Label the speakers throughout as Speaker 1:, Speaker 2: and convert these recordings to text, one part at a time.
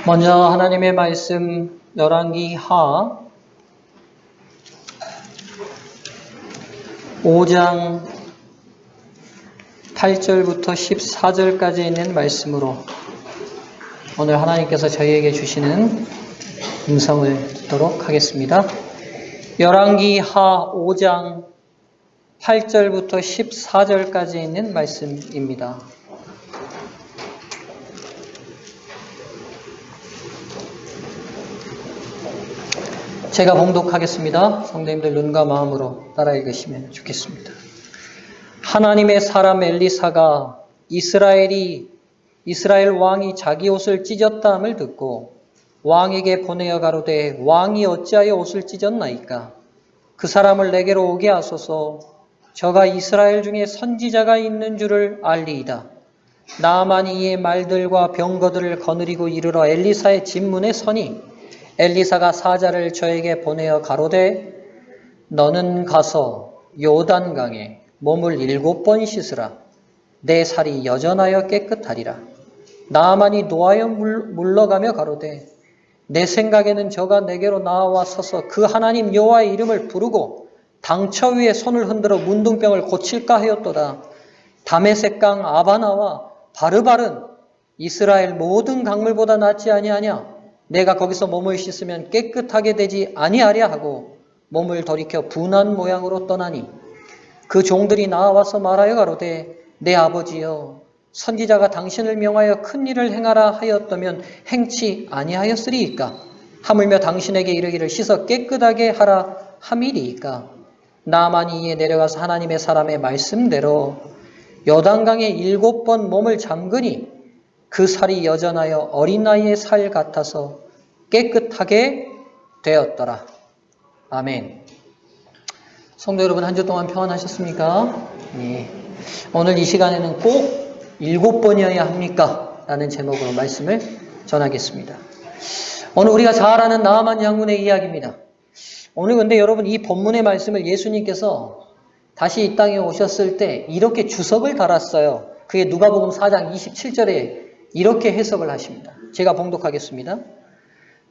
Speaker 1: 먼저 하나님의 말씀 열왕기 하 5장 8절부터 14절까지 있는 말씀으로 오늘 하나님께서 저희에게 주시는 음성을 듣도록 하겠습니다. 열왕기 하 5장 8절부터 14절까지 있는 말씀입니다. 제가 봉독하겠습니다. 성도님들 눈과 마음으로 따라 읽으시면 좋겠습니다. 하나님의 사람 엘리사가 이스라엘 왕이 자기 옷을 찢었다함을 듣고 왕에게 보내어 가로되 왕이 어찌하여 옷을 찢었나이까? 그 사람을 내게로 오게 하소서. 저가 이스라엘 중에 선지자가 있는 줄을 알리이다. 나아만이 이의 말들과 병거들을 거느리고 이르러 엘리사의 집문에 서니 엘리사가 사자를 저에게 보내어 가로되 너는 가서 요단강에 몸을 7번 씻으라. 내 살이 여전하여 깨끗하리라. 나아만이 노하여 물러가며 가로되 내 생각에는 저가 내게로 나와 서서 그 하나님 여호와의 이름을 부르고 당처 위에 손을 흔들어 문둥병을 고칠까 하였도다. 다메섹강 아바나와 바르발은 이스라엘 모든 강물보다 낫지 아니하냐? 내가 거기서 몸을 씻으면 깨끗하게 되지 아니하랴 하고 몸을 돌이켜 분한 모양으로 떠나니 그 종들이 나와서 말하여 가로되 내 아버지여 선지자가 당신을 명하여 큰 일을 행하라 하였다면 행치 아니하였으리이까? 하물며 당신에게 이르기를 씻어 깨끗하게 하라 함이리이까? 나아만이 이에 내려가서 하나님의 사람의 말씀대로 요단강에 7번 몸을 잠그니 그 살이 여전하여 어린 나이의 살 같아서 깨끗하게 되었더라. 아멘. 성도 여러분, 한 주 동안 평안하셨습니까? 예. 오늘 이 시간에는 꼭 7번이어야 합니까? 라는 제목으로 말씀을 전하겠습니다. 오늘 우리가 잘 아는 나아만 장군의 이야기입니다. 오늘 근데 여러분 이 본문의 말씀을 예수님께서 다시 이 땅에 오셨을 때 이렇게 주석을 달았어요. 그게 누가복음 4장 27절에 이렇게 해석을 하십니다. 제가 봉독하겠습니다.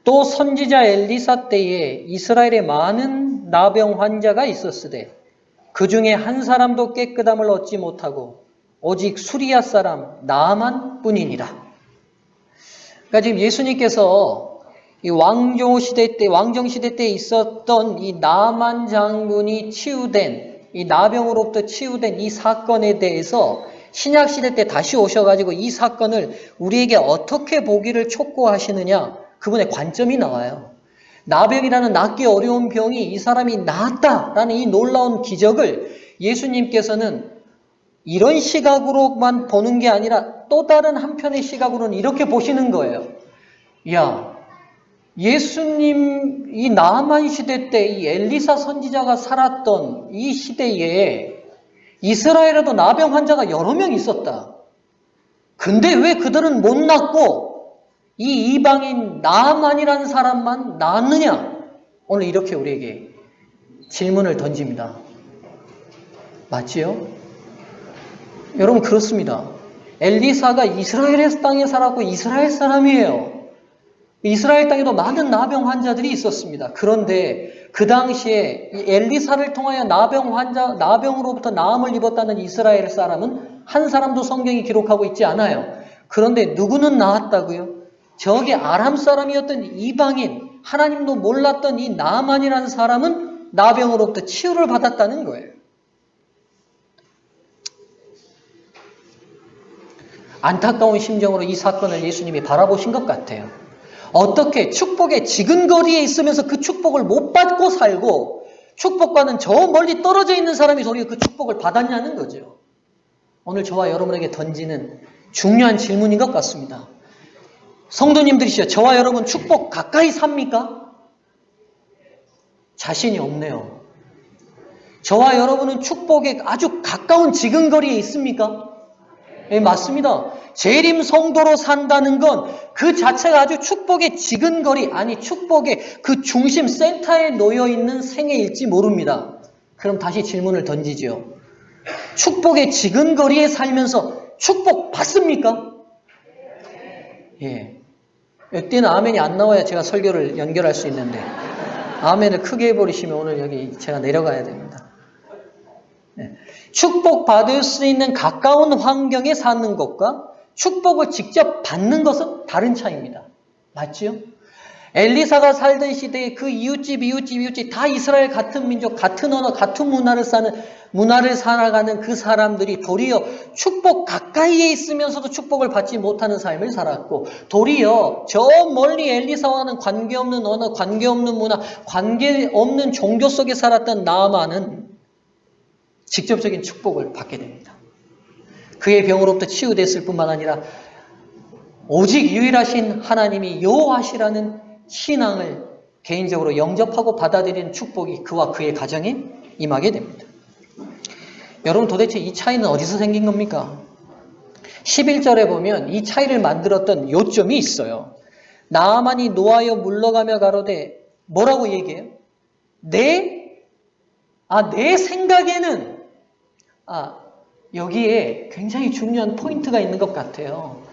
Speaker 1: 또 선지자 엘리사 때에 이스라엘에 많은 나병 환자가 있었으되 그 중에 한 사람도 깨끗함을 얻지 못하고 오직 수리아 사람 나아만 뿐이니라. 그러니까 지금 예수님께서 이 왕정시대 때 있었던 이 나아만 장군이 치유된 이 나병으로부터 치유된 이 사건에 대해서 신약시대 때 다시 오셔가지고 이 사건을 우리에게 어떻게 보기를 촉구하시느냐, 그분의 관점이 나와요. 나병이라는 낫기 어려운 병이 이 사람이 나았다라는 이 놀라운 기적을 예수님께서는 이런 시각으로만 보는 게 아니라 또 다른 한편의 시각으로는 이렇게 보시는 거예요. 야, 예수님 이 나아만 시대 때 이 엘리사 선지자가 살았던 이 시대에 이스라엘에도 나병 환자가 여러 명 있었다. 근데 왜 그들은 못 낫고 이 이방인 나아만이라는 사람만 낫느냐? 오늘 이렇게 우리에게 질문을 던집니다. 맞지요? 여러분 그렇습니다. 엘리사가 이스라엘 땅에 살았고 이스라엘 사람이에요. 이스라엘 땅에도 많은 나병 환자들이 있었습니다. 그런데 그 당시에 엘리사를 통하여 나병으로부터 나음을 입었다는 이스라엘 사람은 한 사람도 성경이 기록하고 있지 않아요. 그런데 누구는 나았다고요? 저기 아람 사람이었던 이방인, 하나님도 몰랐던 이 나아만이라는 사람은 나병으로부터 치유를 받았다는 거예요. 안타까운 심정으로 이 사건을 예수님이 바라보신 것 같아요. 어떻게 축복의 지근거리에 있으면서 그 축복을 못 받고 살고 축복과는 저 멀리 떨어져 있는 사람이 도리어 그 축복을 받았냐는 거죠. 오늘 저와 여러분에게 던지는 중요한 질문인 것 같습니다. 성도님들이시죠. 저와 여러분 축복 가까이 삽니까? 자신이 없네요. 저와 여러분은 축복에 아주 가까운 지근거리에 있습니까? 예, 맞습니다. 재림 성도로 산다는 건 그 자체가 아주 축복의 지근거리, 아니 축복의 그 중심 센터에 놓여 있는 생애일지 모릅니다. 그럼 다시 질문을 던지죠. 축복의 지근거리에 살면서 축복 받습니까? 예. 이때는 아멘이 안 나와야 제가 설교를 연결할 수 있는데 아멘을 크게 해버리시면 오늘 여기 제가 내려가야 됩니다. 네. 축복받을 수 있는 가까운 환경에 사는 것과 축복을 직접 받는 것은 다른 차이입니다. 맞죠? 엘리사가 살던 시대에 그 이웃집 다 이스라엘 같은 민족, 같은 언어, 같은 문화를 살아가는 그 사람들이 도리어 축복 가까이에 있으면서도 축복을 받지 못하는 삶을 살았고, 도리어 저 멀리 엘리사와는 관계없는 언어, 관계없는 문화, 관계없는 종교 속에 살았던 나아만은 직접적인 축복을 받게 됩니다. 그의 병으로부터 치유됐을 뿐만 아니라 오직 유일하신 하나님이 여호와시라는 신앙을 개인적으로 영접하고 받아들이는 축복이 그와 그의 가정에 임하게 됩니다. 여러분, 도대체 이 차이는 어디서 생긴 겁니까? 11절에 보면 이 차이를 만들었던 요점이 있어요. 나아만이 노하여 물러가며 가로되 뭐라고 얘기해요? 내 생각에는 여기에 굉장히 중요한 포인트가 있는 것 같아요.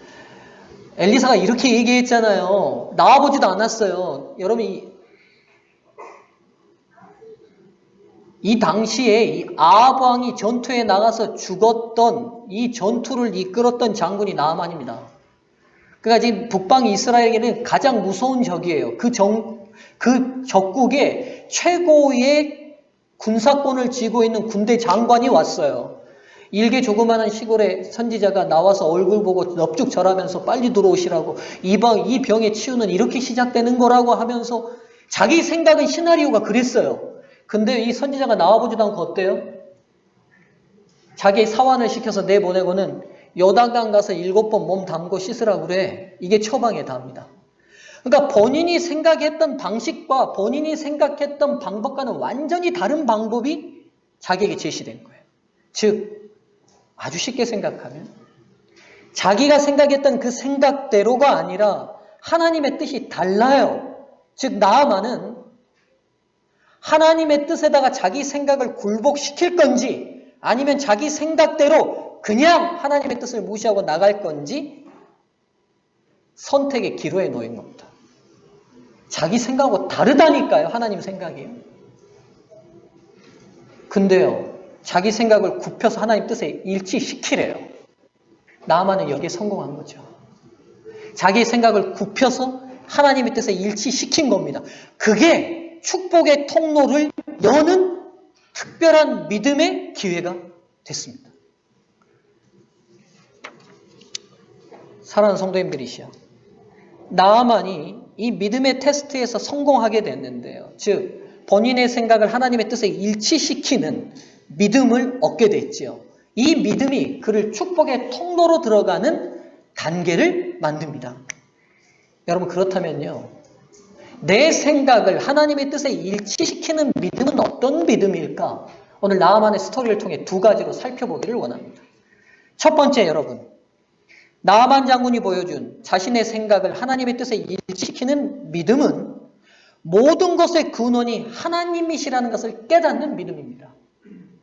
Speaker 1: 엘리사가 이렇게 얘기했잖아요. 나와보지도 않았어요. 여러분, 이 당시에 이 아합 왕이 전투에 나가서 죽었던 이 전투를 이끌었던 장군이 나아만입니다. 그러니까 지금 북방 이스라엘에게는 가장 무서운 적이에요. 그 적국에 최고의 군사권을 쥐고 있는 군대 장관이 왔어요. 일개 조그마한 시골의 선지자가 나와서 얼굴 보고 넙죽 절하면서 빨리 들어오시라고, 이 병의 치유는 이렇게 시작되는 거라고 하면서 자기 생각은 시나리오가 그랬어요. 근데 이 선지자가 나와보지도 않고 어때요? 자기 사환을 시켜서 내보내고는 요단강 가서 7번 몸 담고 씻으라고 그래. 이게 처방에 답니다. 그러니까 본인이 생각했던 방식과 본인이 생각했던 방법과는 완전히 다른 방법이 자기에게 제시된 거예요. 즉, 아주 쉽게 생각하면 자기가 생각했던 그 생각대로가 아니라 하나님의 뜻이 달라요. 즉, 나아만은 하나님의 뜻에다가 자기 생각을 굴복시킬 건지 아니면 자기 생각대로 그냥 하나님의 뜻을 무시하고 나갈 건지 선택의 기로에 놓인 겁니다. 자기 생각하고 다르다니까요. 하나님 생각이에요. 근데요, 자기 생각을 굽혀서 하나님 뜻에 일치시키래요. 나아만은 여기에 성공한 거죠. 자기 생각을 굽혀서 하나님의 뜻에 일치시킨 겁니다. 그게 축복의 통로를 여는 특별한 믿음의 기회가 됐습니다. 사랑하는 성도님들이시여, 나아만이 이 믿음의 테스트에서 성공하게 됐는데요. 즉, 본인의 생각을 하나님의 뜻에 일치시키는 믿음을 얻게 됐지요. 이 믿음이 그를 축복의 통로로 들어가는 단계를 만듭니다. 여러분, 그렇다면요, 내 생각을 하나님의 뜻에 일치시키는 믿음은 어떤 믿음일까? 오늘 나아만의 스토리를 통해 두 가지로 살펴보기를 원합니다. 첫 번째, 여러분, 나아만 장군이 보여준 자신의 생각을 하나님의 뜻에 일치시키는 믿음은 모든 것의 근원이 하나님이시라는 것을 깨닫는 믿음입니다.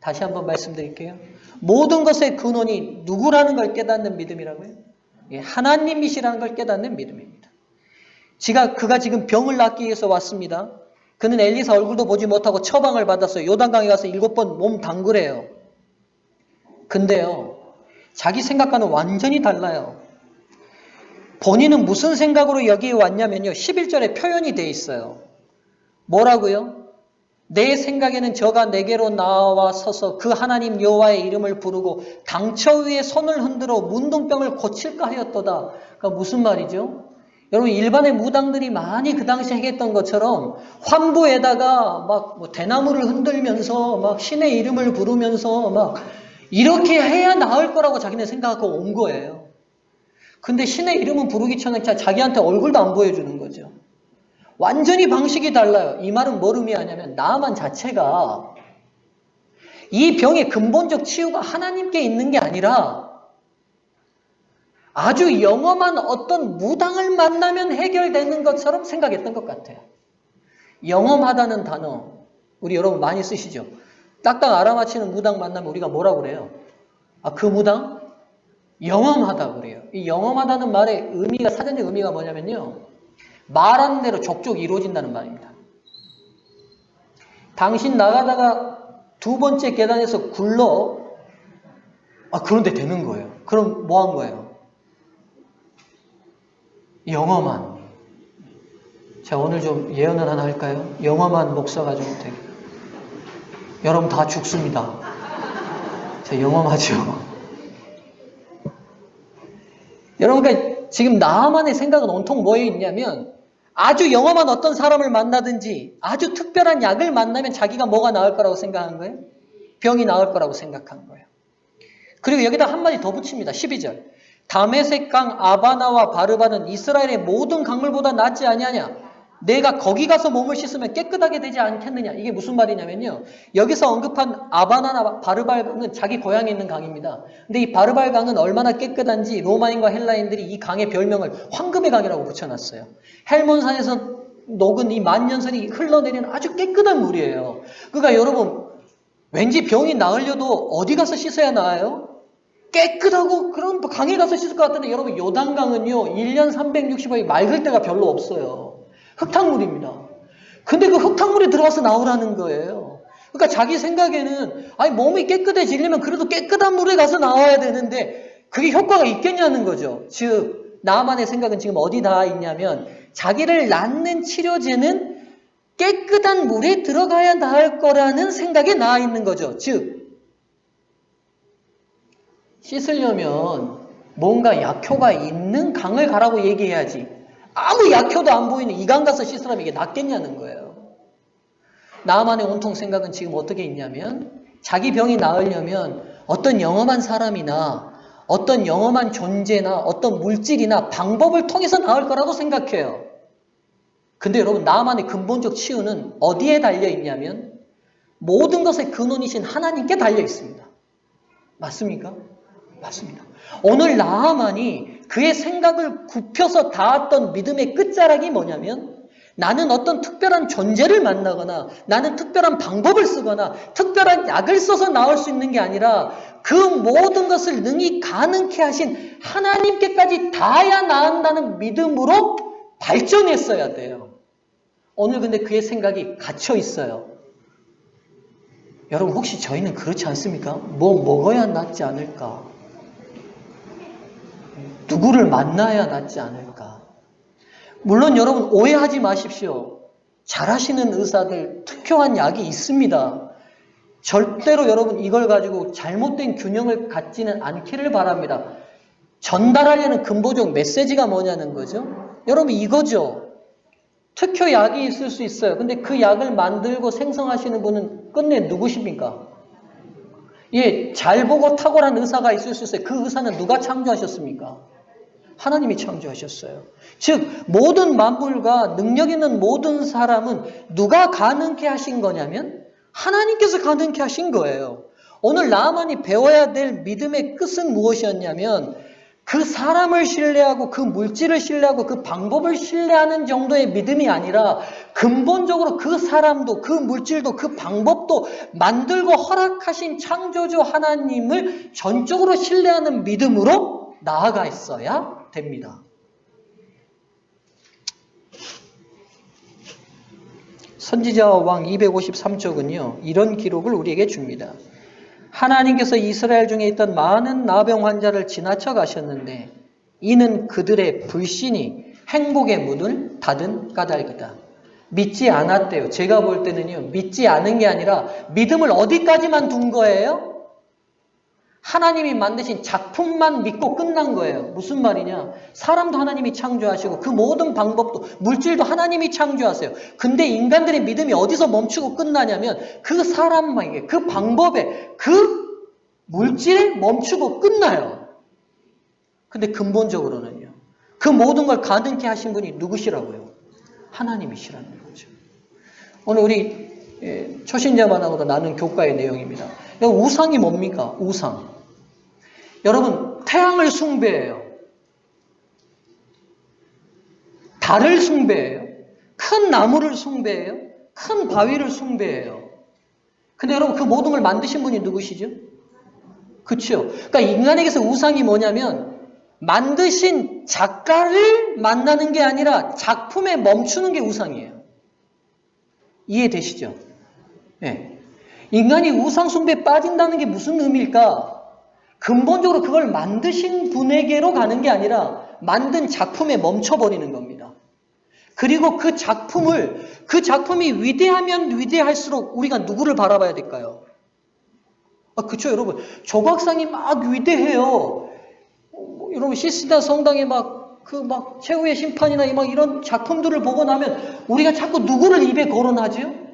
Speaker 1: 다시 한번 말씀드릴게요. 모든 것의 근원이 누구라는 걸 깨닫는 믿음이라고요? 하나님이시라는 걸 깨닫는 믿음입니다. 그가 지금 병을 낫기 위해서 왔습니다. 그는 엘리사 얼굴도 보지 못하고 처방을 받았어요. 요단강에 가서 7번 몸 담그래요. 근데요, 자기 생각과는 완전히 달라요. 본인은 무슨 생각으로 여기에 왔냐면요, 11절에 표현이 돼 있어요. 뭐라고요? 내 생각에는 저가 내게로 나와 서서 그 하나님 여호와의 이름을 부르고 당처 위에 손을 흔들어 문둥병을 고칠까 하였도다. 그러니까 무슨 말이죠? 여러분, 일반의 무당들이 많이 그 당시에 했던 것처럼 환부에다가 막 대나무를 흔들면서 막 신의 이름을 부르면서 막 이렇게 해야 나을 거라고 자기네 생각하고 온 거예요. 근데 신의 이름은 부르기 전에 자기한테 얼굴도 안 보여주는 거죠. 완전히 방식이 달라요. 이 말은 뭘 의미하냐면 나아만 자체가 이 병의 근본적 치유가 하나님께 있는 게 아니라 아주 영험한 어떤 무당을 만나면 해결되는 것처럼 생각했던 것 같아요. 영험하다는 단어 우리 여러분 많이 쓰시죠? 딱딱 알아맞히는 무당 만나면 우리가 뭐라고 그래요? 그 무당? 영험하다고 그래요. 이 영험하다는 말의 의미가, 사전적 의미가 뭐냐면요, 말한 대로 족족 이루어진다는 말입니다. 당신 나가다가 두 번째 계단에서 굴러, 그런데 되는 거예요. 그럼 뭐 한 거예요? 영험한. 자, 오늘 좀 예언을 하나 할까요? 영험한 목사가 좀 되게. 여러분 다 죽습니다. 자, 영험하죠. 여러분, 그러니까 지금 나만의 생각은 온통 뭐에 있냐면 아주 영험한 어떤 사람을 만나든지 아주 특별한 약을 만나면 자기가 뭐가 나을 거라고 생각한 거예요? 병이 나을 거라고 생각한 거예요. 그리고 여기다 한마디 더 붙입니다. 12절. 다메섹 강 아바나와 바르바는 이스라엘의 모든 강물보다 낫지 아니하냐? 내가 거기 가서 몸을 씻으면 깨끗하게 되지 않겠느냐? 이게 무슨 말이냐면요. 여기서 언급한 아바나나 바르발은 자기 고향에 있는 강입니다. 근데 이 바르발 강은 얼마나 깨끗한지 로마인과 헬라인들이 이 강의 별명을 황금의 강이라고 붙여놨어요. 헬몬산에서 녹은 이 만년설이 흘러내리는 아주 깨끗한 물이에요. 그러니까 여러분, 왠지 병이 나으려도 어디 가서 씻어야 나아요? 깨끗하고 그런 강에 가서 씻을 것 같은데 여러분, 요단강은요 1년 365일 맑을 때가 별로 없어요. 흙탕물입니다. 근데 그 흙탕물에 들어가서 나오라는 거예요. 그러니까 자기 생각에는 몸이 깨끗해지려면 그래도 깨끗한 물에 가서 나와야 되는데 그게 효과가 있겠냐는 거죠. 즉 나만의 생각은 지금 어디 닿아 있냐면 자기를 낫는 치료제는 깨끗한 물에 들어가야 나을 거라는 생각에 나아 있는 거죠. 즉 씻으려면 뭔가 약효가 있는 강을 가라고 얘기해야지. 아무 약효도 안 보이는 이 강 가서 씻으라면 이게 낫겠냐는 거예요. 나만의 온통 생각은 지금 어떻게 있냐면 자기 병이 나으려면 어떤 영험한 사람이나 어떤 영험한 존재나 어떤 물질이나 방법을 통해서 나을 거라고 생각해요. 근데 여러분, 나만의 근본적 치유는 어디에 달려 있냐면 모든 것의 근원이신 하나님께 달려 있습니다. 맞습니까? 맞습니다. 오늘 나하만이 그의 생각을 굽혀서 닿았던 믿음의 끝자락이 뭐냐면 나는 어떤 특별한 존재를 만나거나 나는 특별한 방법을 쓰거나 특별한 약을 써서 나올 수 있는 게 아니라 그 모든 것을 능히 가능케 하신 하나님께까지 닿아야 나은다는 믿음으로 발전했어야 돼요. 오늘 근데 그의 생각이 갇혀 있어요. 여러분, 혹시 저희는 그렇지 않습니까? 뭐 먹어야 낫지 않을까? 누구를 만나야 낫지 않을까? 물론 여러분 오해하지 마십시오. 잘하시는 의사들 특효한 약이 있습니다. 절대로 여러분 이걸 가지고 잘못된 균형을 갖지는 않기를 바랍니다. 전달하려는 근본적 메시지가 뭐냐는 거죠. 여러분 이거죠. 특효약이 있을 수 있어요. 근데 그 약을 만들고 생성하시는 분은 끝내 누구십니까? 예, 잘 보고 탁월한 의사가 있을 수 있어요. 그 의사는 누가 창조하셨습니까? 하나님이 창조하셨어요. 즉 모든 만물과 능력 있는 모든 사람은 누가 가능케 하신 거냐면 하나님께서 가능케 하신 거예요. 오늘 나만이 배워야 될 믿음의 끝은 무엇이었냐면 그 사람을 신뢰하고 그 물질을 신뢰하고 그 방법을 신뢰하는 정도의 믿음이 아니라 근본적으로 그 사람도 그 물질도 그 방법도 만들고 허락하신 창조주 하나님을 전적으로 신뢰하는 믿음으로 나아가 있어야 됩니다. 선지자와 왕 253쪽은요. 이런 기록을 우리에게 줍니다. 하나님께서 이스라엘 중에 있던 많은 나병 환자를 지나쳐 가셨는데 이는 그들의 불신이 행복의 문을 닫은 까닭이다. 믿지 않았대요. 제가 볼 때는요. 믿지 않은 게 아니라 믿음을 어디까지만 둔 거예요? 하나님이 만드신 작품만 믿고 끝난 거예요. 무슨 말이냐? 사람도 하나님이 창조하시고 그 모든 방법도 물질도 하나님이 창조하세요. 근데 인간들의 믿음이 어디서 멈추고 끝나냐면 그 사람에게 그 방법에 그 물질에 멈추고 끝나요. 근데 근본적으로는요. 그 모든 걸 가능케 하신 분이 누구시라고요? 하나님이시라는 거죠. 오늘 우리 초신자만하고도 나눈 교과의 내용입니다. 우상이 뭡니까? 우상. 여러분, 태양을 숭배해요. 달을 숭배해요. 큰 나무를 숭배해요. 큰 바위를 숭배해요. 근데 여러분, 그 모든 걸 만드신 분이 누구시죠? 그렇죠. 그러니까 인간에게서 우상이 뭐냐면 만드신 작가를 만나는 게 아니라 작품에 멈추는 게 우상이에요. 이해되시죠? 네. 인간이 우상숭배에 빠진다는 게 무슨 의미일까? 근본적으로 그걸 만드신 분에게로 가는 게 아니라 만든 작품에 멈춰버리는 겁니다. 그리고 그 작품이 위대하면 위대할수록 우리가 누구를 바라봐야 될까요? 그쵸, 여러분. 조각상이 막 위대해요. 여러분, 시스타 성당에 최후의 심판이나 이런 작품들을 보고 나면 우리가 자꾸 누구를 입에 거론하지요?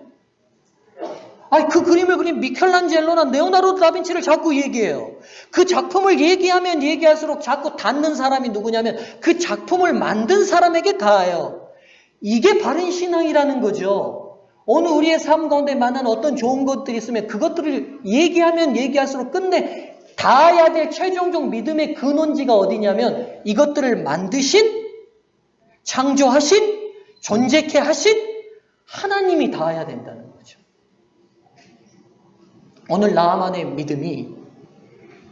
Speaker 1: 그 그림을 그린 미켈란젤로나 레오나르도 다빈치를 자꾸 얘기해요. 그 작품을 얘기하면 얘기할수록 자꾸 닿는 사람이 누구냐면 그 작품을 만든 사람에게 닿아요. 이게 바른 신앙이라는 거죠. 오늘 우리의 삶 가운데 만난 어떤 좋은 것들이 있으면 그것들을 얘기하면 얘기할수록 끝내 닿아야 될 최종적 믿음의 근원지가 어디냐면 이것들을 만드신, 창조하신, 존재케 하신 하나님이 닿아야 된다는 거죠. 오늘 나만의 믿음이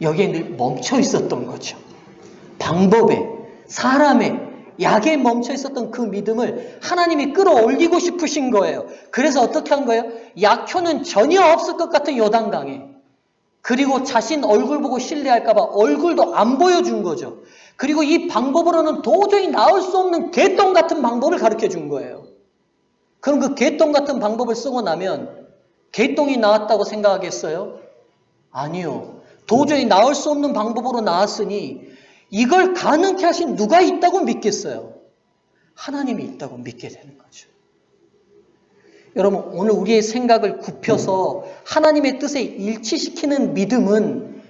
Speaker 1: 여기에 늘 멈춰 있었던 거죠. 방법에, 사람에, 약에 멈춰 있었던 그 믿음을 하나님이 끌어올리고 싶으신 거예요. 그래서 어떻게 한 거예요? 약효는 전혀 없을 것 같은 요단강에. 그리고 자신 얼굴 보고 신뢰할까 봐 얼굴도 안 보여준 거죠. 그리고 이 방법으로는 도저히 나올 수 없는 개똥 같은 방법을 가르쳐 준 거예요. 그럼 그 개똥 같은 방법을 쓰고 나면 개똥이 나왔다고 생각하겠어요? 아니요. 도저히 나올 수 없는 방법으로 나왔으니 이걸 가능케 하신 누가 있다고 믿겠어요? 하나님이 있다고 믿게 되는 거죠. 여러분, 오늘 우리의 생각을 굽혀서 하나님의 뜻에 일치시키는 믿음은,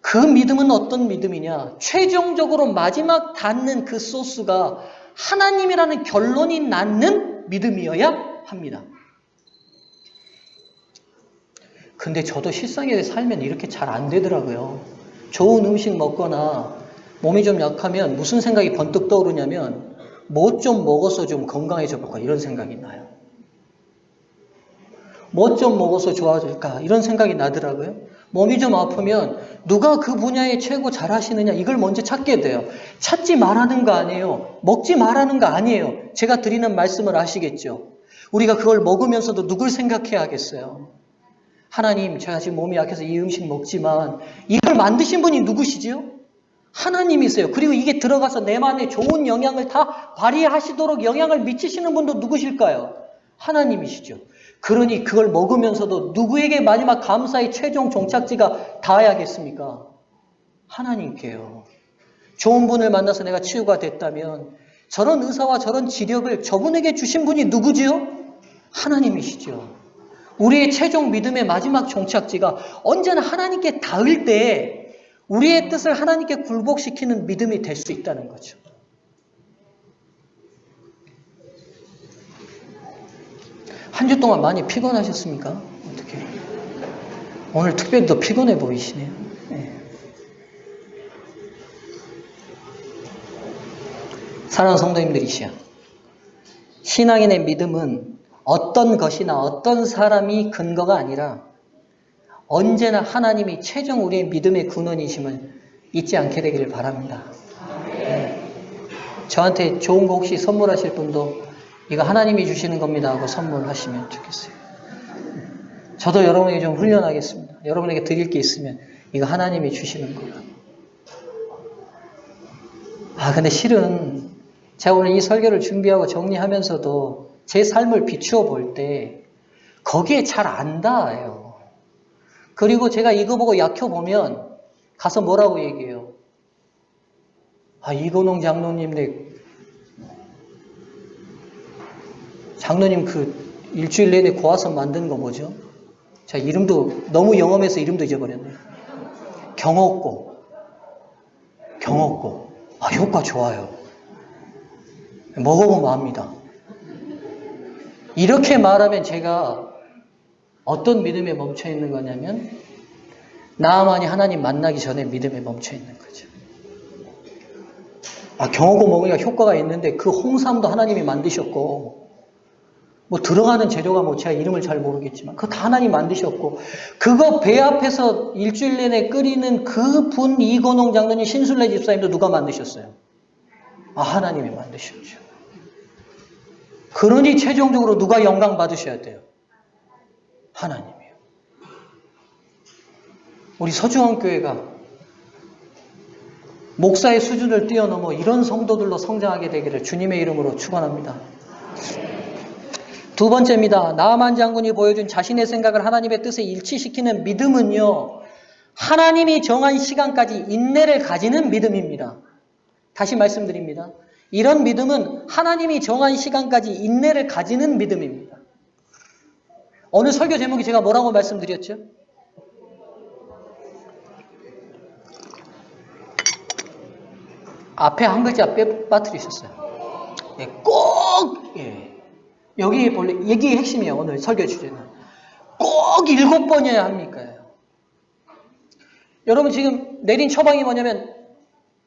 Speaker 1: 그 믿음은 어떤 믿음이냐? 최종적으로 마지막 닿는 그 소스가 하나님이라는 결론이 낳는 믿음이어야 합니다. 근데 저도 실상에 살면 이렇게 잘 안 되더라고요. 좋은 음식 먹거나 몸이 좀 약하면 무슨 생각이 번뜩 떠오르냐면 뭐 좀 먹어서 좀 건강해져 볼까 이런 생각이 나요. 뭐 좀 먹어서 좋아질까 이런 생각이 나더라고요. 몸이 좀 아프면 누가 그 분야에 최고 잘하시느냐 이걸 먼저 찾게 돼요. 찾지 말라는 거 아니에요. 먹지 말라는 거 아니에요. 제가 드리는 말씀을 아시겠죠? 우리가 그걸 먹으면서도 누굴 생각해야 하겠어요? 하나님, 제가 지금 몸이 약해서 이 음식 먹지만 이걸 만드신 분이 누구시지요? 하나님이세요. 그리고 이게 들어가서 내 마음에 좋은 영향을 다 발휘하시도록 영향을 미치시는 분도 누구실까요? 하나님이시죠. 그러니 그걸 먹으면서도 누구에게 마지막 감사의 최종 종착지가 닿아야겠습니까? 하나님께요. 좋은 분을 만나서 내가 치유가 됐다면 저런 의사와 저런 지력을 저분에게 주신 분이 누구지요? 하나님이시죠. 우리의 최종 믿음의 마지막 종착지가 언제나 하나님께 닿을 때 우리의 뜻을 하나님께 굴복시키는 믿음이 될 수 있다는 거죠. 한 주 동안 많이 피곤하셨습니까? 어떻게? 오늘 특별히 더 피곤해 보이시네요. 네. 사랑하는 성도님들이시여, 신앙인의 믿음은 어떤 것이나 어떤 사람이 근거가 아니라 언제나 하나님이 최종 우리의 믿음의 근원이심을 잊지 않게 되기를 바랍니다. 네. 저한테 좋은 거 혹시 선물하실 분도 이거 하나님이 주시는 겁니다 하고 선물하시면 좋겠어요. 저도 여러분에게 좀 훈련하겠습니다. 여러분에게 드릴 게 있으면 이거 하나님이 주시는 거예요. 근데 실은 제가 오늘 이 설교를 준비하고 정리하면서도 제 삶을 비추어 볼 때 거기에 잘 안 닿아요. 그리고 제가 이거 보고 약효 보면 가서 뭐라고 얘기해요? 이건홍 장로님 그 일주일 내내 고화선 만든 거 뭐죠? 제가 이름도 너무 영험해서 이름도 잊어버렸네요. 경옥고. 효과 좋아요. 먹어보면 압니다. 이렇게 말하면 제가 어떤 믿음에 멈춰 있는 거냐면 나만이 하나님 만나기 전에 믿음에 멈춰 있는 거죠. 경호고 먹으니까 효과가 있는데 그 홍삼도 하나님이 만드셨고 뭐 들어가는 재료가 뭐 제가 이름을 잘 모르겠지만 그거 다 하나님 만드셨고 그거 배 앞에서 일주일 내내 끓이는 그 분 이건홍 장로님 신순례 집사님도 누가 만드셨어요? 아, 하나님이 만드셨죠. 그러니 최종적으로 누가 영광 받으셔야 돼요? 하나님이요. 우리 서중원교회가 목사의 수준을 뛰어넘어 이런 성도들로 성장하게 되기를 주님의 이름으로 축원합니다. 두 번째입니다. 나아만 장군이 보여준 자신의 생각을 하나님의 뜻에 일치시키는 믿음은요. 하나님이 정한 시간까지 인내를 가지는 믿음입니다. 다시 말씀드립니다. 이런 믿음은 하나님이 정한 시간까지 인내를 가지는 믿음입니다. 오늘 설교 제목이 제가 뭐라고 말씀드렸죠? 앞에 한 글자 빠뜨리셨어요. 예, 꼭 여기 본래 얘기의 핵심이에요. 오늘 설교 주제는 꼭 7번이어야 합니까? 여러분 지금 내린 처방이 뭐냐면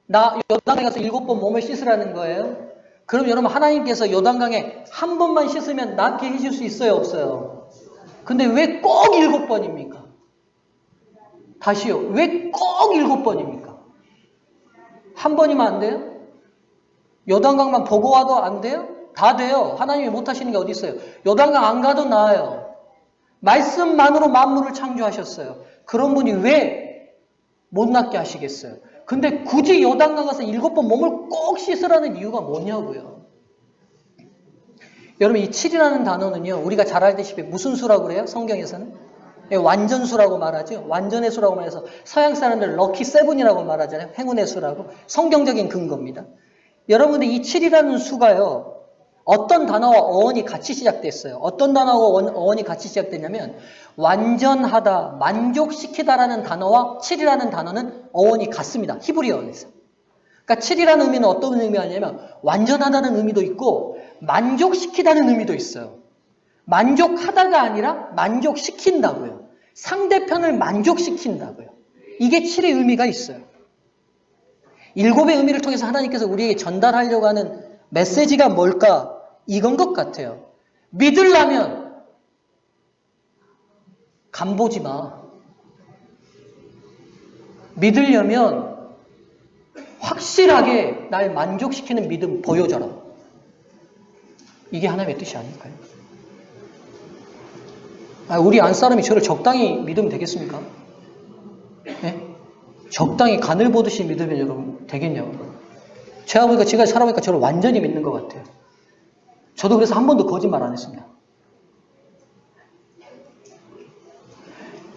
Speaker 1: 나 요단강에 가서 7번 몸을 씻으라는 거예요. 그럼 여러분 하나님께서 요단강에 한 번만 씻으면 낫게 해줄 수 있어요? 없어요? 근데 왜 꼭 7번입니까? 다시요. 왜 꼭 7번입니까? 한 번이면 안 돼요? 요단강만 보고 와도 안 돼요? 다 돼요. 하나님이 못하시는 게 어디 있어요? 요단강 안 가도 나아요. 말씀만으로 만물을 창조하셨어요. 그런 분이 왜 못 낫게 하시겠어요? 근데 굳이 요단강 가서 7번 몸을 꼭 씻으라는 이유가 뭐냐고요. 여러분 이 7이라는 단어는요. 우리가 잘 알다시피 무슨 수라고 그래요? 성경에서는? 완전수라고 말하죠. 완전의 수라고 말해서 서양 사람들 럭키 세븐이라고 말하잖아요. 행운의 수라고. 성경적인 근거입니다. 여러분 근데 이 7이라는 수가요. 어떤 단어와 어원이 같이 시작됐어요. 어떤 단어와 어원이 같이 시작됐냐면 완전하다, 만족시키다라는 단어와 7이라는 단어는 어원이 같습니다. 히브리어에서. 그러니까 7이라는 의미는 어떤 의미냐면 완전하다는 의미도 있고 만족시키다는 의미도 있어요. 만족하다가 아니라 만족시킨다고요. 상대편을 만족시킨다고요. 이게 7의 의미가 있어요. 7의 의미를 통해서 하나님께서 우리에게 전달하려고 하는 메시지가 뭘까? 이건 것 같아요. 믿으려면 간보지 마. 믿으려면 확실하게 날 만족시키는 믿음 보여줘라. 이게 하나님의 뜻이 아닐까요? 우리 안사람이 저를 적당히 믿으면 되겠습니까? 네? 적당히 간을 보듯이 믿으면 여러분 되겠냐고. 제가 보니까 제가 살아보니까 저를 완전히 믿는 것 같아요. 저도 그래서 한 번도 거짓말 안 했습니다.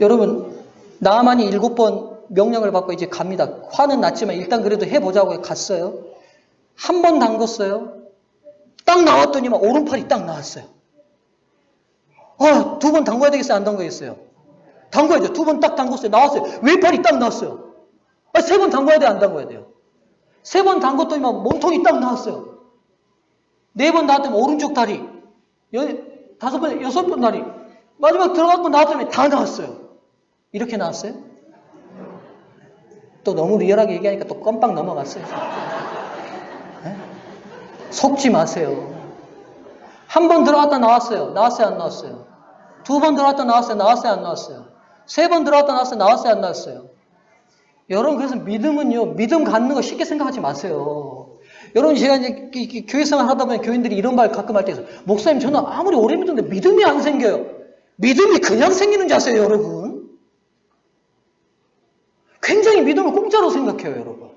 Speaker 1: 여러분 나아만이 7번 명령을 받고 이제 갑니다. 화는 났지만 일단 그래도 해보자고 갔어요. 한 번 담궜어요. 딱 나왔더니만 오른팔이 딱 나왔어요. 2번 담궈야 되겠어요? 안 담궈야겠어요? 담궈야죠. 2번 딱 담궜어요. 나왔어요. 왼팔이 딱 나왔어요. 3번 담궈야 돼요? 안 담궈야 돼요? 3번 담궜더니만 몸통이 딱 나왔어요. 4번 나왔더니 오른쪽 다리, 5번, 6번 다리, 마지막 들어가고 나왔더니 다 나왔어요. 이렇게 나왔어요? 또 너무 리얼하게 얘기하니까 또 껌빵 넘어갔어요. 네? 속지 마세요. 한 번 들어갔다 나왔어요. 나왔어요? 안 나왔어요? 2번 들어갔다 나왔어요? 나왔어요? 안 나왔어요? 3번 들어갔다 나왔어요? 나왔어요? 안 나왔어요? 여러분 그래서 믿음은요. 믿음 갖는 거 쉽게 생각하지 마세요. 여러분 제가 이제 교회 생활 하다 보면 교인들이 이런 말 가끔 할 때 있어요. 목사님 저는 아무리 오래 믿었는데 믿음이 안 생겨요. 믿음이 그냥 생기는 자세요 여러분. 굉장히 믿음을 공짜로 생각해요 여러분.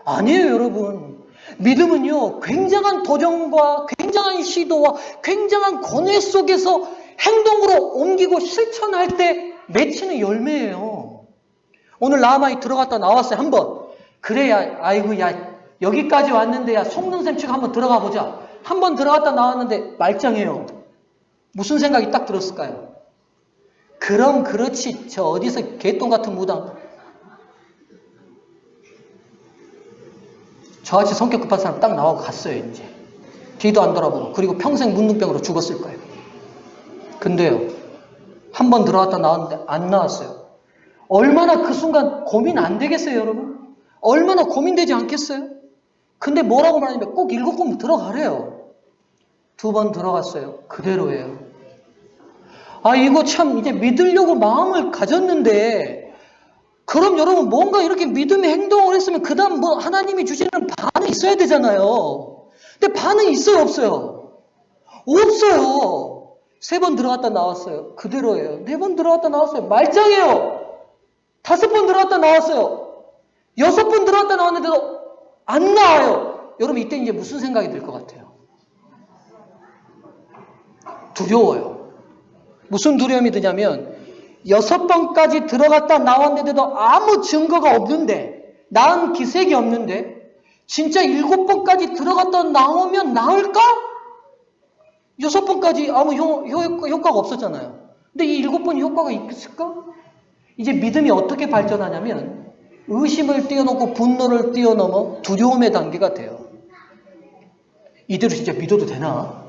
Speaker 1: 아니에요 여러분. 믿음은요. 굉장한 도전과 굉장한 시도와 굉장한 권위 속에서 행동으로 옮기고 실천할 때 맺히는 열매예요. 오늘 나아만이 들어갔다 나왔어요. 한번. 그래야 아이고 야 여기까지 왔는데 야 속는 셈 치고 한번 들어가 보자. 한번 들어갔다 나왔는데 말짱해요. 무슨 생각이 딱 들었을까요? 그럼 그렇지 저 어디서 개똥 같은 무당 저같이 성격 급한 사람 딱 나오고 갔어요 이제. 뒤도 안 돌아보고. 그리고 평생 문둥병으로 죽었을 거예요. 근데요. 한번 들어갔다 나왔는데 안 나왔어요. 얼마나 그 순간 고민 안 되겠어요 여러분? 얼마나 고민되지 않겠어요? 근데 뭐라고 말하냐면 꼭 7번 들어가래요. 2번 들어갔어요. 그대로예요. 아, 이거 참 이제 믿으려고 마음을 가졌는데, 그럼 여러분 뭔가 이렇게 믿음의 행동을 했으면 그 다음 뭐 하나님이 주시는 반응이 있어야 되잖아요. 근데 반응이 있어요, 없어요? 없어요. 3번 들어갔다 나왔어요. 그대로예요. 4번 들어갔다 나왔어요. 말짱해요. 5번 들어갔다 나왔어요. 6번 들어갔다 나왔는데도 안 나와요. 여러분 이때 이제 무슨 생각이 들 것 같아요? 두려워요. 무슨 두려움이 드냐면 6번까지 들어갔다 나왔는데도 아무 증거가 없는데, 나은 기색이 없는데 진짜 7번까지 들어갔다 나오면 나을까? 6번까지 아무 효과가 없었잖아요. 근데 이 7번이 효과가 있을까? 이제 믿음이 어떻게 발전하냐면 의심을 뛰어넘고 분노를 뛰어넘어 두려움의 단계가 돼요. 이대로 진짜 믿어도 되나?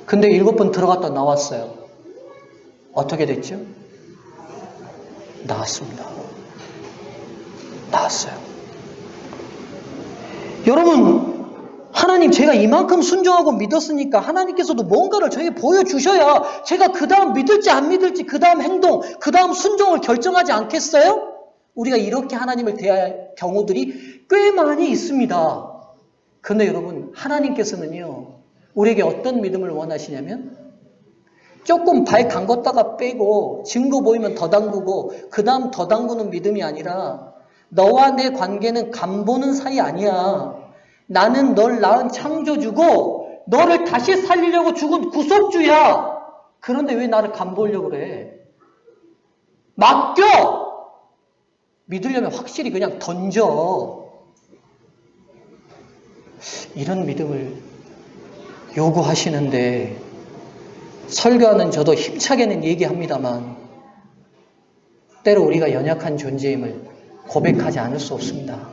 Speaker 1: 근데 7번 들어갔다 나왔어요. 어떻게 됐죠? 나왔습니다. 나왔어요. 여러분, 하나님 제가 이만큼 순종하고 믿었으니까 하나님께서도 뭔가를 저에게 보여주셔야 제가 그 다음 믿을지 안 믿을지, 그 다음 행동, 그 다음 순종을 결정하지 않겠어요? 우리가 이렇게 하나님을 대할 경우들이 꽤 많이 있습니다. 그런데 여러분, 하나님께서는요, 우리에게 어떤 믿음을 원하시냐면 조금 발 담궜다가 빼고 증거 보이면 더 담그고 그 다음 더 담그는 믿음이 아니라, 너와 내 관계는 간 보는 사이 아니야. 나는 널 낳은 창조주고 너를 다시 살리려고 죽은 구속주야. 그런데 왜 나를 간 보려고 그래? 맡겨! 믿으려면 확실히 그냥 던져. 이런 믿음을 요구하시는데, 설교하는 저도 힘차게는 얘기합니다만 때로 우리가 연약한 존재임을 고백하지 않을 수 없습니다.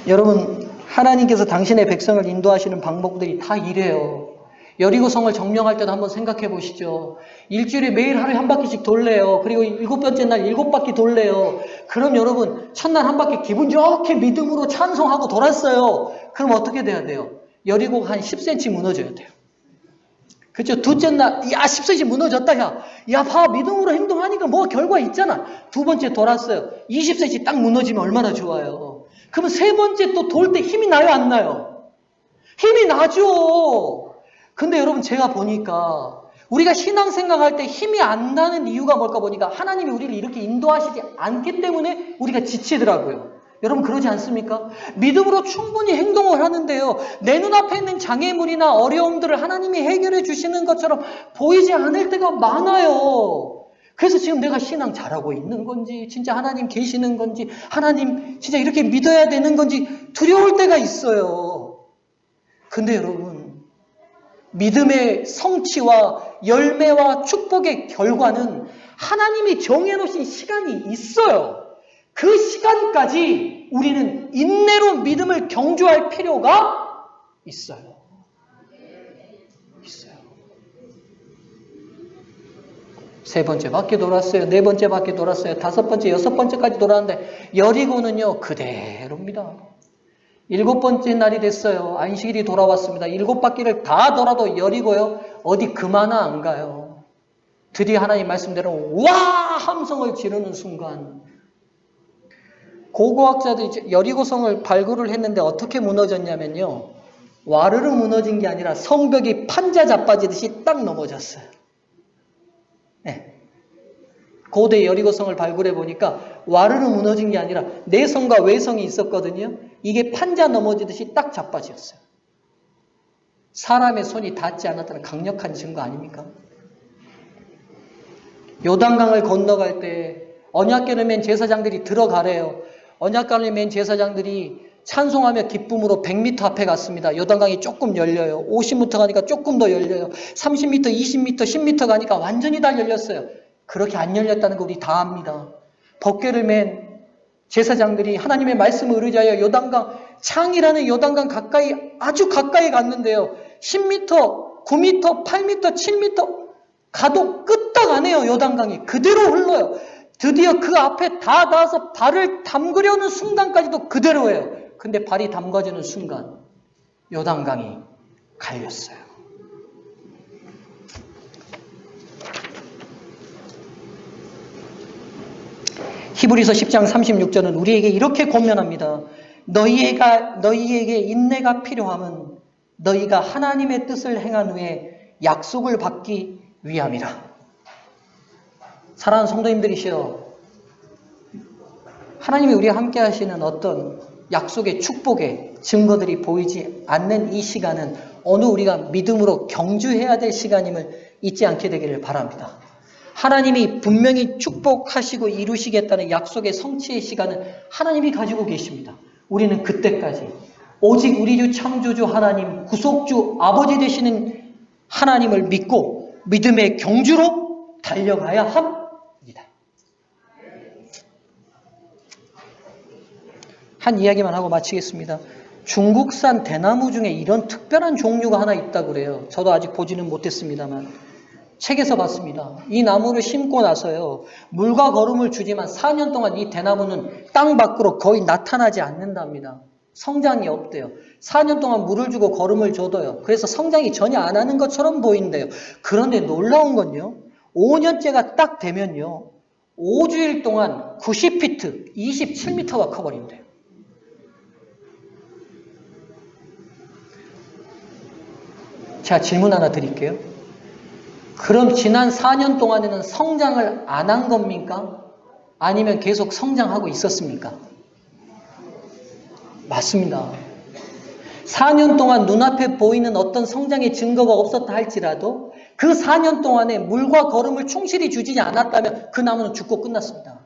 Speaker 1: 여러분, 하나님께서 당신의 백성을 인도하시는 방법들이 다 이래요. 여리고성을 점령할 때도 한번 생각해 보시죠. 일주일에 매일 하루에 한 바퀴씩 돌래요. 그리고 7번째 날 7바퀴 돌래요. 그럼 여러분, 첫날 한 바퀴 기분 좋게 믿음으로 찬송하고 돌았어요. 그럼 어떻게 돼야 돼요? 여리고가 한 10cm 무너져야 돼요. 그렇죠? 둘째 날, 야, 10cm 무너졌다, 야. 야, 봐, 믿음으로 행동하니까 뭐 결과 있잖아. 2번째 돌았어요. 20cm 딱 무너지면 얼마나 좋아요. 그러면 3번째 또 돌 때 힘이 나요, 안 나요? 힘이 나죠. 근데 여러분, 제가 보니까 우리가 신앙생활 할 때 힘이 안 나는 이유가 뭘까 보니까 하나님이 우리를 이렇게 인도하시지 않기 때문에 우리가 지치더라고요. 여러분, 그러지 않습니까? 믿음으로 충분히 행동을 하는데요, 내 눈앞에 있는 장애물이나 어려움들을 하나님이 해결해 주시는 것처럼 보이지 않을 때가 많아요. 그래서 지금 내가 신앙 잘하고 있는 건지, 진짜 하나님 계시는 건지, 하나님 진짜 이렇게 믿어야 되는 건지 두려울 때가 있어요. 근데 여러분, 믿음의 성취와 열매와 축복의 결과는 하나님이 정해놓으신 시간이 있어요. 그 시간까지 우리는 인내로 믿음을 경주할 필요가 있어요. 있어요. 3번째 바퀴 돌았어요. 4번째 바퀴 돌았어요. 5번째, 6번째까지 돌았는데 여리고는요, 그대로입니다. 7번째 날이 됐어요. 안식일이 돌아왔습니다. 7바퀴를 다 돌아도 여리고요, 어디 그마나 안 가요. 드디어 하나님 말씀대로 와! 함성을 지르는 순간, 고고학자들이 여리고성을 발굴을 했는데 어떻게 무너졌냐면요, 와르르 무너진 게 아니라 성벽이 판자 자빠지듯이 딱 넘어졌어요. 네. 고대 여리고성을 발굴해 보니까 와르르 무너진 게 아니라 내성과 외성이 있었거든요. 이게 판자 넘어지듯이 딱 자빠졌어요. 사람의 손이 닿지 않았다는 강력한 증거 아닙니까? 요단강을 건너갈 때 언약궤를 맨 제사장들이 들어가래요. 언약궤를 맨 제사장들이 찬송하며 기쁨으로 100m 앞에 갔습니다. 요단강이 조금 열려요. 50m 가니까 조금 더 열려요. 30m, 20m, 10m 가니까 완전히 다 열렸어요. 그렇게 안 열렸다는 거 우리 다 압니다. 법궤를 맨 제사장들이 하나님의 말씀을 의지하여 요단강, 창이라는 요단강 가까이, 아주 가까이 갔는데요, 10m, 9m, 8m, 7m 가도 끄떡 안 해요. 요단강이 그대로 흘러요. 드디어 그 앞에 다 닿아서 발을 담그려는 순간까지도 그대로예요. 근데 발이 담가지는 순간 요단강이 갈렸어요. 히브리서 10장 36절은 우리에게 이렇게 권면합니다. 너희에게 인내가 필요함은 너희가 하나님의 뜻을 행한 후에 약속을 받기 위함이라. 사랑하는 성도님들이시여, 하나님이 우리와 함께 하시는 어떤 약속의 축복의 증거들이 보이지 않는 이 시간은 어느 우리가 믿음으로 경주해야 될 시간임을 잊지 않게 되기를 바랍니다. 하나님이 분명히 축복하시고 이루시겠다는 약속의 성취의 시간은 하나님이 가지고 계십니다. 우리는 그때까지 오직 우리 주 창조주 하나님, 구속주 아버지 되시는 하나님을 믿고 믿음의 경주로 달려가야 합니다. 한 이야기만 하고 마치겠습니다. 중국산 대나무 중에 이런 특별한 종류가 하나 있다고 그래요. 저도 아직 보지는 못했습니다만 책에서 봤습니다. 이 나무를 심고 나서요, 물과 거름을 주지만 4년 동안 이 대나무는 땅 밖으로 거의 나타나지 않는답니다. 성장이 없대요. 4년 동안 물을 주고 거름을 줘도요. 그래서 성장이 전혀 안 하는 것처럼 보인대요. 그런데 놀라운 건요, 5년째가 딱 되면요, 5주일 동안 90피트, 27m가 커버린대요. 제가 질문 하나 드릴게요. 그럼 지난 4년 동안에는 성장을 안 한 겁니까? 아니면 계속 성장하고 있었습니까? 맞습니다. 4년 동안 눈앞에 보이는 어떤 성장의 증거가 없었다 할지라도 그 4년 동안에 물과 거름을 충실히 주지 않았다면 그 나무는 죽고 끝났습니다.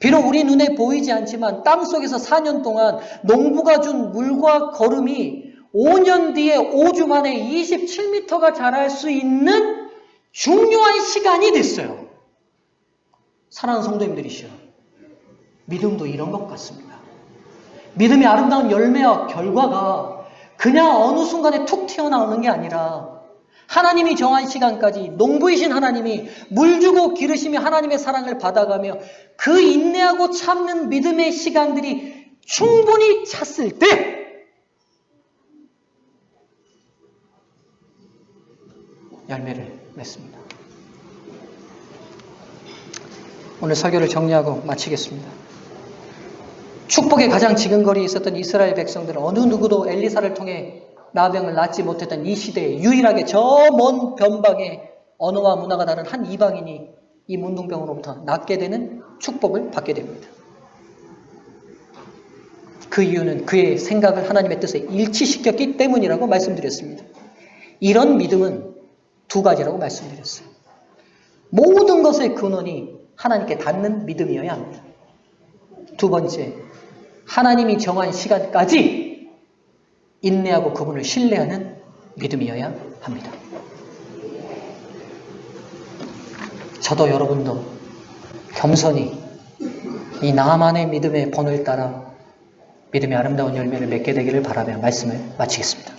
Speaker 1: 비록 우리 눈에 보이지 않지만 땅속에서 4년 동안 농부가 준 물과 거름이 5년 뒤에 5주 만에 27m가 자랄 수 있는 중요한 시간이 됐어요. 사랑하는 성도님들이시여, 믿음도 이런 것 같습니다. 믿음의 아름다운 열매와 결과가 그냥 어느 순간에 툭 튀어나오는 게 아니라 하나님이 정한 시간까지 농부이신 하나님이 물 주고 기르시며 하나님의 사랑을 받아가며 그 인내하고 참는 믿음의 시간들이 충분히 찼을 때 열매를 맺습니다. 오늘 설교를 정리하고 마치겠습니다. 축복의 가장 지근거리에 있었던 이스라엘 백성들은 어느 누구도 엘리사를 통해 나병을 낫지 못했던 이 시대에 유일하게 저 먼 변방의 언어와 문화가 다른 한 이방인이 이 문둥병으로부터 낫게 되는 축복을 받게 됩니다. 그 이유는 그의 생각을 하나님의 뜻에 일치시켰기 때문이라고 말씀드렸습니다. 이런 믿음은 두 가지라고 말씀드렸어요. 모든 것의 근원이 하나님께 닿는 믿음이어야 합니다. 두 번째, 하나님이 정한 시간까지 인내하고 그분을 신뢰하는 믿음이어야 합니다. 저도 여러분도 겸손히 이 나만의 믿음의 본을 따라 믿음의 아름다운 열매를 맺게 되기를 바라며 말씀을 마치겠습니다.